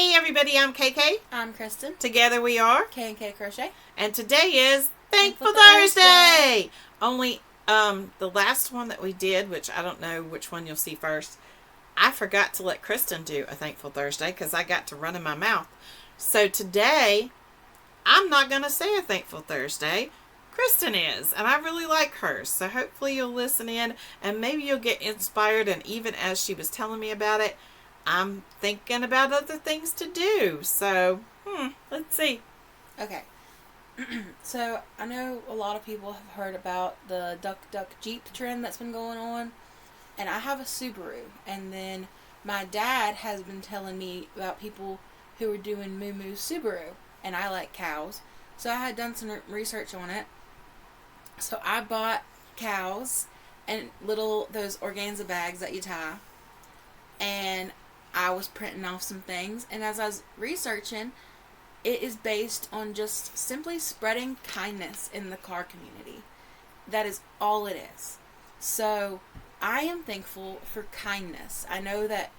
Hey everybody, I'm KK. I'm Kristen. Together we are K&K Crochet. And today is Thankful Thankful Thursday. Thursday. Only the last one that we did, which I don't know which one you'll see first, I forgot to let Kristen do a Thankful Thursday because I got to run in my mouth. So today, I'm not going to say a Thankful Thursday. Kristen is, and I really like hers. So hopefully you'll listen in and maybe you'll get inspired. And even as she was telling me about it, I'm thinking about other things to do. So, let's see. Okay. So, I know a lot of people have heard about the Duck Duck Jeep trend that's been going on. And I have a Subaru. And then my dad has been telling me about people who are doing MooMoo Subaru. And I like cows. So, I had done some research on it. So, I bought cows and those organza bags that you tie. And I was printing off some things, and as I was researching, it is based on just simply spreading kindness in the car community. That is all it is. So, I am thankful for kindness. I know that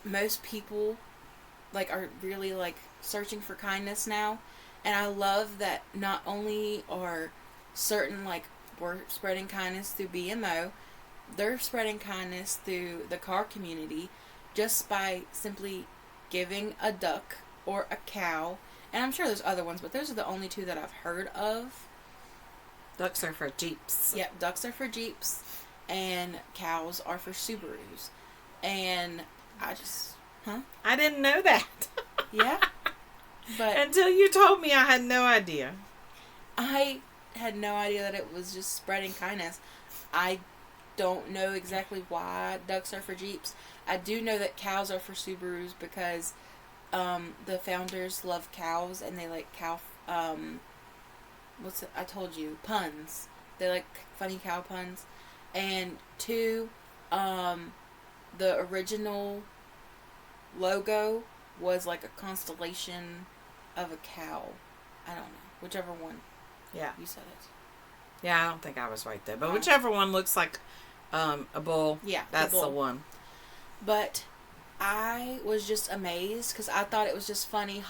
most people are really searching for kindness now, and I love that not only are certain we're spreading kindness through BMO, they're spreading kindness through the car community just by simply giving a duck or a cow. And I'm sure there's other ones, but those are the only two that I've heard of. Ducks are for Jeeps. Yep, ducks are for Jeeps, and cows are for Subarus. And I didn't know that. Yeah. But until you told me, I had no idea. I had no idea that it was just spreading kindness. I don't know exactly why ducks are for Jeeps. I do know that cows are for Subarus because the founders love cows and they like cow. I told you, puns. They like funny cow puns. And two, the original logo was like a constellation of a cow. I don't know, whichever one. Yeah, you said it. Yeah, I don't think I was right there, but whichever one looks like a bull. Yeah, that's the one. But I was just amazed because I thought it was just funny,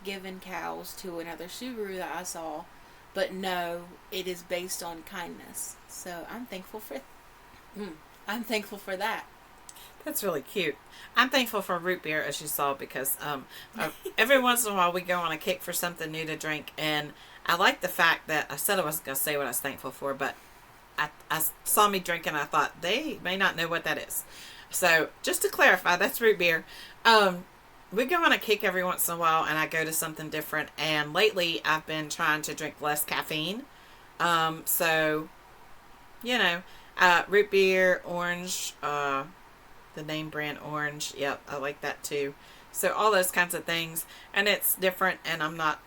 giving cows to another Subaru that I saw. But no, it is based on kindness. So I'm thankful for that. That's really cute. I'm thankful for root beer, as you saw, because every once in a while we go on a kick for something new to drink, and I like the fact that I said I wasn't going to say what I was thankful for, but I saw me drinking, I thought they may not know what that is. So, just to clarify, that's root beer. We go on a kick every once in a while, and I go to something different. And lately, I've been trying to drink less caffeine. So, root beer, orange, the name brand orange. Yep, I like that too. So, all those kinds of things. And it's different, and I'm not,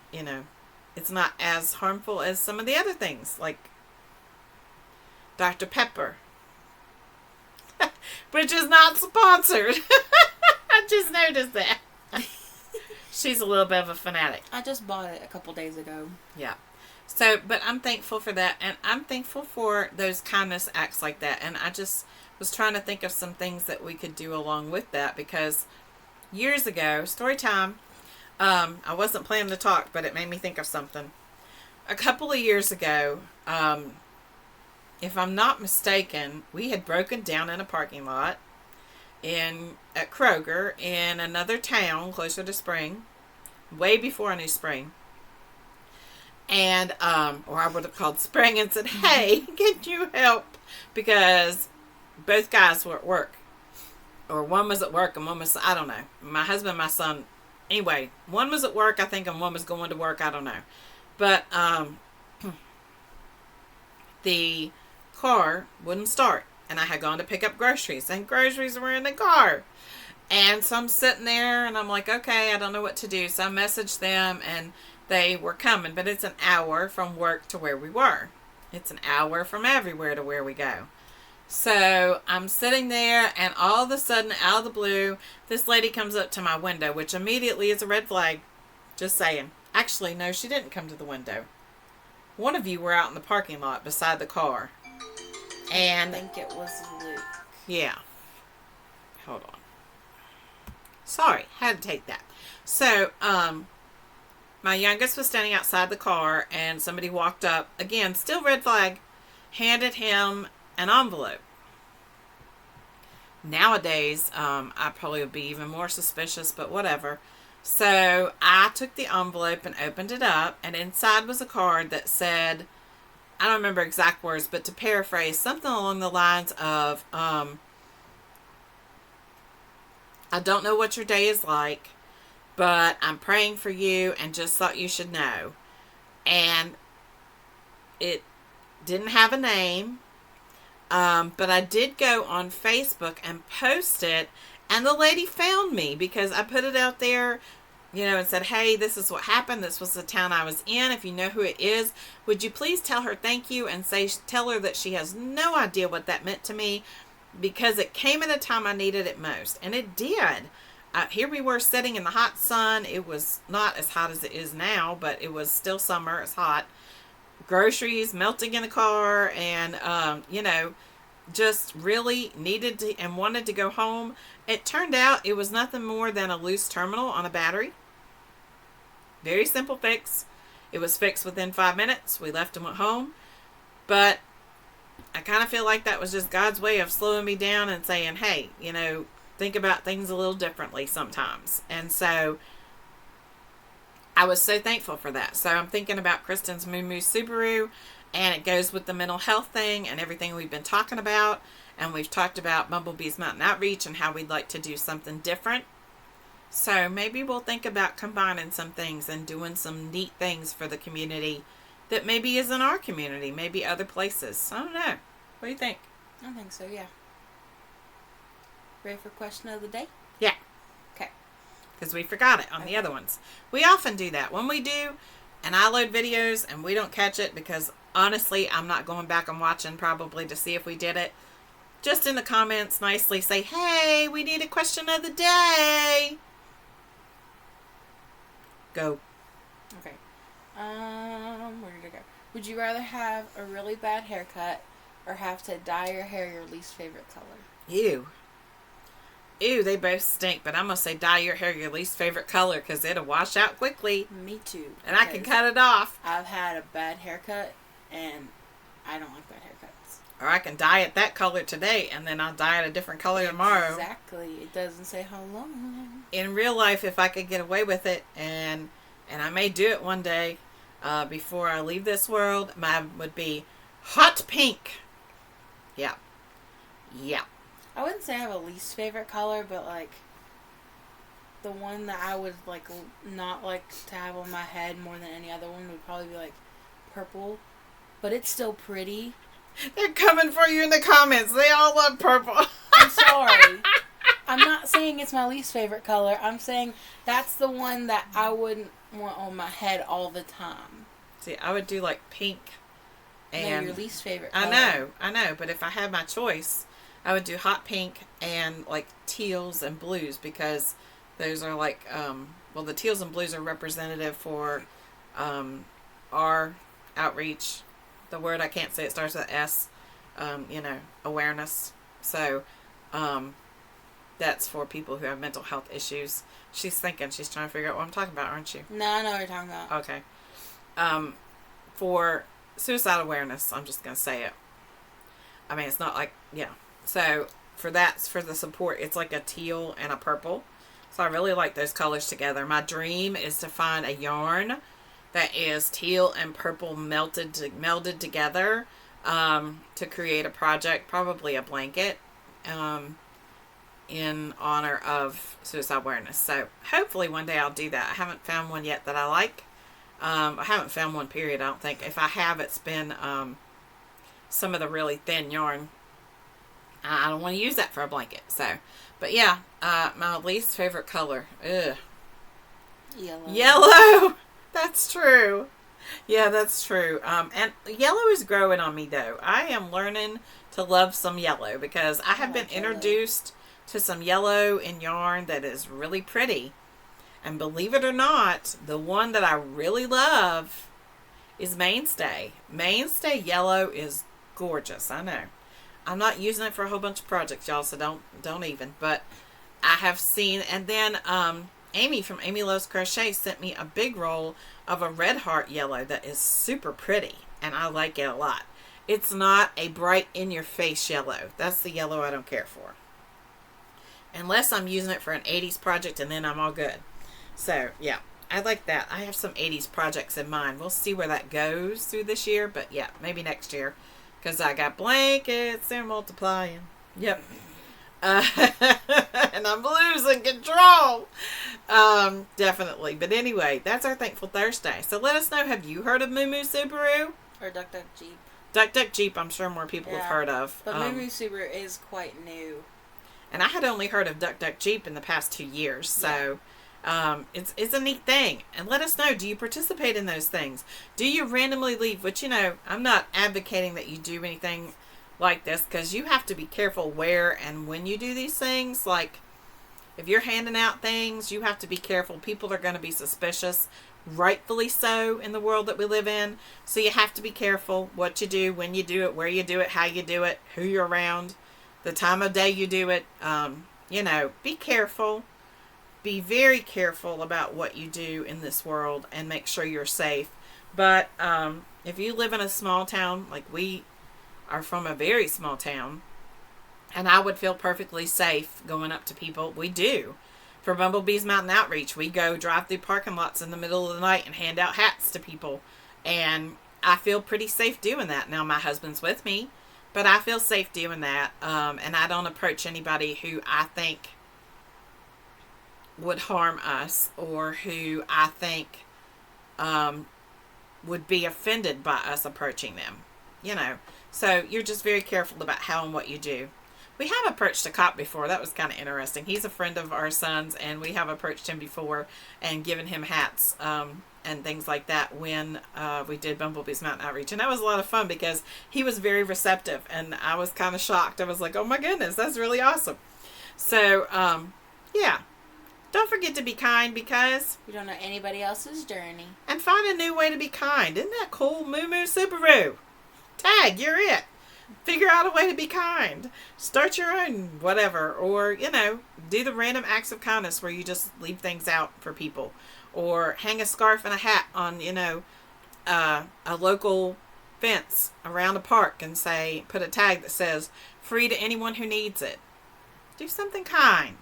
it's not as harmful as some of the other things, like Dr. Pepper. Which is not sponsored. I just noticed that. She's a little bit of a fanatic. I just bought it a couple days ago. Yeah. So, but I'm thankful for that. And I'm thankful for those kindness acts like that. And I just was trying to think of some things that we could do along with that. Because years ago, story time, I wasn't planning to talk, but it made me think of something. A couple of years ago, if I'm not mistaken, we had broken down in a parking lot at Kroger in another town closer to Spring, way before I knew Spring. And, or I would have called Spring and said, hey, can you help? Because both guys were at work. Or one was at work and one was, I don't know. My husband and my son, anyway, one was at work, I think, and one was going to work, I don't know. But, the car wouldn't start, and I had gone to pick up groceries, and groceries were in the car. And so I'm sitting there, and I'm like, okay, I don't know what to do. So I messaged them, and they were coming, but it's an hour from work to where we were. It's an hour from everywhere to where we go. So I'm sitting there, and all of a sudden, out of the blue, this lady comes up to my window, which immediately is a red flag. Just saying. Actually, no, she didn't come to the window. One of you were out in the parking lot beside the car. And I think it was Luke. Yeah. Hold on. Sorry, had to take that. So, my youngest was standing outside the car, and somebody walked up, again, still red flag, handed him an envelope. Nowadays, I probably would be even more suspicious, but whatever. So I took the envelope and opened it up, and inside was a card that said, I don't remember exact words, but to paraphrase, something along the lines of, I don't know what your day is like, but I'm praying for you and just thought you should know. And it didn't have a name, but I did go on Facebook and post it, and the lady found me because I put it out there, and said, hey, this is what happened. This was the town I was in. If you know who it is, would you please tell her thank you and tell her that she has no idea what that meant to me, because it came at a time I needed it most. And it did. Here we were sitting in the hot sun. It was not as hot as it is now, but it was still summer. It's hot. Groceries melting in the car, and, just really needed to and wanted to go home. It turned out it was nothing more than a loose terminal on a battery. Very simple fix. It was fixed within 5 minutes. We left and went home. But I kind of feel like that was just God's way of slowing me down and saying, hey, think about things a little differently sometimes. And so I was so thankful for that. So I'm thinking about Kristen's MooMoo Subaru, and it goes with the mental health thing and everything we've been talking about. And we've talked about Bumblebee's Mountain Outreach and how we'd like to do something different. So maybe we'll think about combining some things and doing some neat things for the community that maybe isn't our community, maybe other places. I don't know. What do you think? I think so, yeah. Ready for question of the day? Yeah. Okay. Because we forgot it on the other ones. We often do that. When we do, and I load videos and we don't catch it, because honestly, I'm not going back and watching probably to see if we did it. Just in the comments, nicely say, hey, we need a question of the day. Go. Okay. Where did it go? Would you rather have a really bad haircut or have to dye your hair your least favorite color? Ew. Ew, they both stink, but I'm going to say dye your hair your least favorite color because it'll wash out quickly. Me too. And I can cut it off. I've had a bad haircut, and I don't like bad haircuts. Or I can dye it that color today, and then I'll dye it a different color tomorrow. Exactly. It doesn't say how long. In real life, if I could get away with it, and I may do it one day before I leave this world, mine would be hot pink. Yeah. Yeah. I wouldn't say I have a least favorite color, but like the one that I would like not like to have on my head more than any other one would probably be like purple, but it's still pretty. They're coming for you in the comments. They all love purple. I'm sorry. I'm not saying it's my least favorite color. I'm saying that's the one that I wouldn't want on my head all the time. See, I would do like pink. And no, your least favorite color. I know, but if I had my choice, I would do hot pink and like teals and blues, because those are like, the teals and blues are representative for our outreach. The word I can't say, it starts with S, awareness. So that's for people who have mental health issues. She's trying to figure out what I'm talking about, aren't you? No, I know what you're talking about. Okay. For suicide awareness, I'm just going to say it. I mean, it's not like, yeah. So for the support, it's like a teal and a purple. So I really like those colors together. My dream is to find a yarn that is teal and purple melded together to create a project, probably a blanket, in honor of suicide awareness. So hopefully one day I'll do that. I haven't found one yet that I like. I haven't found one, period, I don't think. If I have, it's been some of the really thin yarn. I don't want to use that for a blanket. So, but yeah, my least favorite color. Ugh. Yellow. That's true. Yeah, that's true. And yellow is growing on me, though. I am learning to love some yellow because I have been introduced to some yellow in yarn that is really pretty. And believe it or not, the one that I really love is Mainstay. Mainstay yellow is gorgeous. I know. I'm not using it for a whole bunch of projects, y'all, so don't even. But I have seen, and then Amy from Amy Loves Crochet sent me a big roll of a red heart yellow that is super pretty, and I like it a lot. It's not a bright in your face yellow. That's the yellow I don't care for. Unless I'm using it for an 80s project, and then I'm all good. So, yeah, I like that. I have some 80s projects in mind. We'll see where that goes through this year, but yeah, maybe next year. Because I got blankets, they're multiplying. Yep. And I'm losing control. Definitely. But anyway, that's our Thankful Thursday. So let us know, have you heard of MooMoo Subaru? Or Duck Duck Jeep. Duck Duck Jeep, I'm sure more people have heard of. But MooMoo Subaru is quite new. And I had only heard of Duck Duck Jeep in the past 2 years. So it's a neat thing. And let us know, do you participate in those things? Do you randomly leave? Which, I'm not advocating that you do anything like this, because you have to be careful where and when you do these things. Like, if you're handing out things, you have to be careful. People are going to be suspicious, rightfully so, in the world that we live in. So you have to be careful what you do, when you do it, where you do it, how you do it, who you're around, the time of day you do it. Be careful. Be very careful about what you do in this world, and make sure you're safe. But if you live in a small town, like we are from a very small town, and I would feel perfectly safe going up to people. We do. For Bumblebee's Mountain Outreach, we go drive through parking lots in the middle of the night and hand out hats to people. And I feel pretty safe doing that. Now, my husband's with me, but I feel safe doing that. And I don't approach anybody who I think would harm us, or who I think would be offended by us approaching them. So you're just very careful about how and what you do. We have approached a cop before. That was kind of interesting. He's a friend of our son's, and we have approached him before and given him hats and things like that when we did Bumblebee's Mountain Outreach. And that was a lot of fun, because he was very receptive, and I was kind of shocked. I was like, oh my goodness, that's really awesome. So, yeah. Don't forget to be kind, because you don't know anybody else's journey. And find a new way to be kind. Isn't that cool? MooMoo Subaru. Tag, you're it. Figure out a way to be kind. Start your own whatever. Or, do the random acts of kindness where you just leave things out for people. Or hang a scarf and a hat on, a local fence around a park, and put a tag that says, free to anyone who needs it. Do something kind.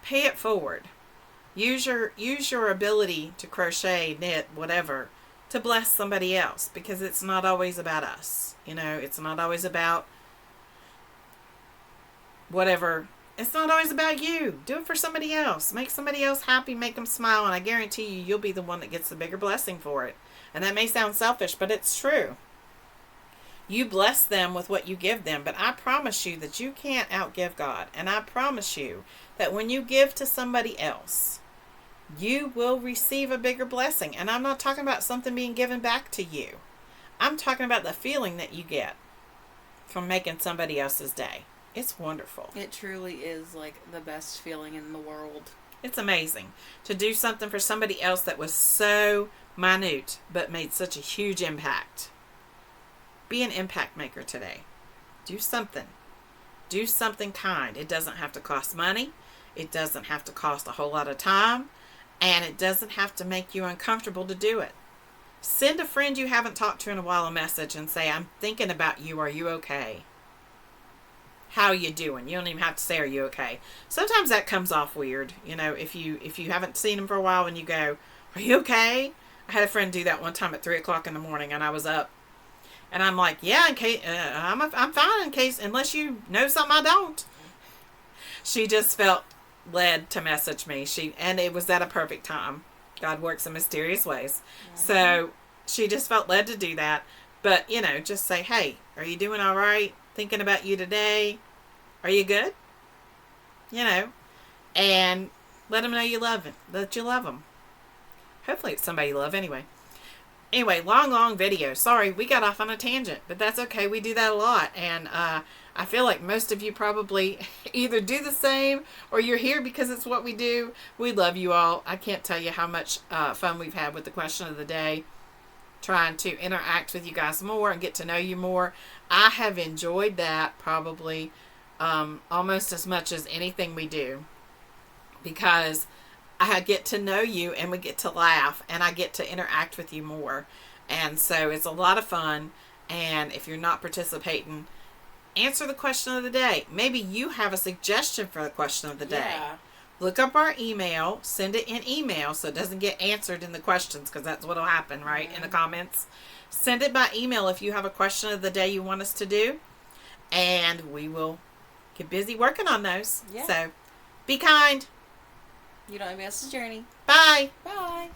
Pay it forward. Use your ability to crochet, knit, whatever, to bless somebody else, because it's not always about us. It's not always about whatever. It's not always about you. Do it for somebody else. Make somebody else happy. Make them smile. And I guarantee you'll be the one that gets the bigger blessing for it. And that may sound selfish, but it's true. You bless them with what you give them. But I promise you that you can't outgive God. And I promise you that when you give to somebody else, you will receive a bigger blessing. And I'm not talking about something being given back to you. I'm talking about the feeling that you get from making somebody else's day. It's wonderful. It truly is like the best feeling in the world. It's amazing to do something for somebody else that was so minute but made such a huge impact. Be an impact maker today. Do something. Do something kind. It doesn't have to cost money. It doesn't have to cost a whole lot of time. And it doesn't have to make you uncomfortable to do it. Send a friend you haven't talked to in a while a message and say, I'm thinking about you. Are you okay? How are you doing? You don't even have to say, are you okay? Sometimes that comes off weird. If you haven't seen them for a while and you go, are you okay? I had a friend do that one time at 3 o'clock in the morning, and I was up. And I'm like, yeah, I'm fine unless you know something I don't. She just felt led to message me. And it was at a perfect time. God works in mysterious ways. Mm-hmm. So she just felt led to do that. But, just say, hey, are you doing all right? Thinking about you today. Are you good? And let them know you love it. That you love them. Hopefully it's somebody you love anyway. Anyway, long video. Sorry, we got off on a tangent, but that's okay. We do that a lot. And I feel like most of you probably either do the same or you're here because it's what we do. We love you all. I can't tell you how much fun we've had with the question of the day. Trying to interact with you guys more and get to know you more. I have enjoyed that probably almost as much as anything we do. because I get to know you and we get to laugh and I get to interact with you more. And so it's a lot of fun. And if you're not participating, answer the question of the day. Maybe you have a suggestion for the question of the day. Yeah. Look up our email, send it in email so it doesn't get answered in the questions, because that's what will happen, right? In the comments. Send it by email if you have a question of the day you want us to do. And we will get busy working on those. Yeah. So be kind. You don't have else's journey. Bye. Bye.